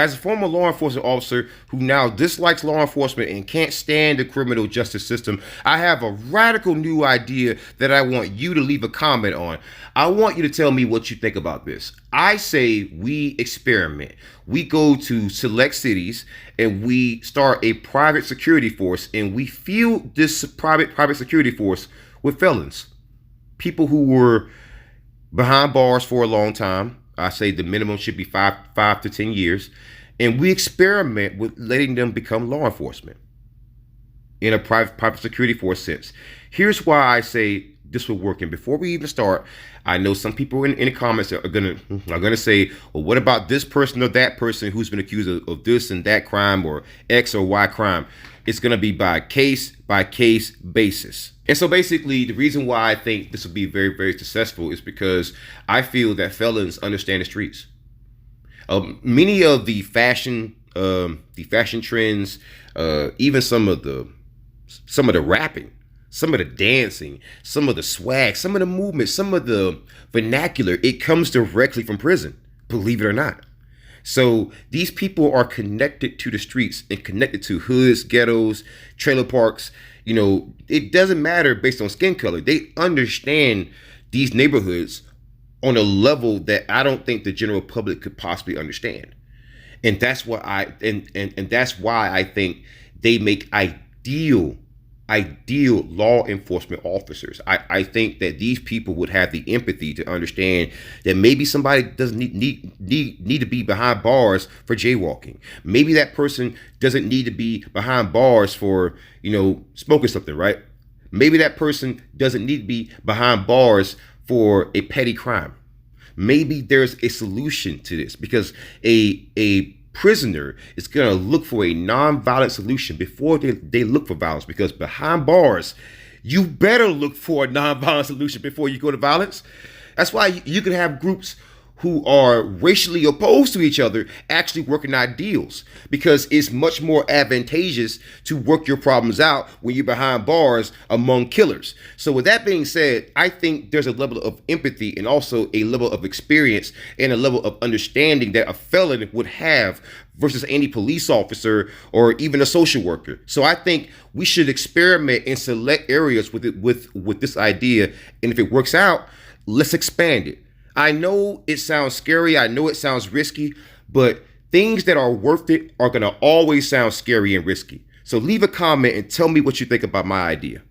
As a former law enforcement officer who now dislikes law enforcement and can't stand the criminal justice system, I have a radical new idea that I want you to leave a comment on. I want you to tell me what you think about this. I say we experiment. We go to select cities and we start a private security force, and we field this private security force with felons, people who were behind bars for a long time. I say the minimum should be five to 10 years. And we experiment with letting them become law enforcement in a private security force sense. Here's why I say this will work. And before we even start, I know some people in the comments are gonna say, well, what about this person or that person who's been accused of this and that crime or X or Y crime? It's gonna be by case basis. And so basically, the reason why I think this will be very, very successful is because I feel that felons understand the streets. Many of the fashion trends, even some of the rapping, some of the dancing, some of the swag, some of the movement, some of the vernacular, it comes directly from prison, believe it or not. So these people are connected to the streets and connected to hoods, ghettos, trailer parks. You know, it doesn't matter based on skin color. They understand these neighborhoods on a level that I don't think the general public could possibly understand. And that's what that's why I think they make ideal law enforcement officers. I think that these people would have the empathy to understand that maybe somebody doesn't need to be behind bars for jaywalking. Maybe that person doesn't need to be behind bars for, smoking something, right? Maybe that person doesn't need to be behind bars for a petty crime. Maybe there's a solution to this, because a prisoner is going to look for a non-violent solution before they look for violence, because behind bars, you better look for a non-violent solution before you go to violence. That's why you can have groups who are racially opposed to each other actually working out deals, because it's much more advantageous to work your problems out when you're behind bars among killers. So with that being said, I think there's a level of empathy and also a level of experience and a level of understanding that a felon would have versus any police officer or even a social worker. So I think we should experiment in select areas with this idea, and if it works out, let's expand it. I know it sounds scary. I know it sounds risky, but things that are worth it are going to always sound scary and risky. So leave a comment and tell me what you think about my idea.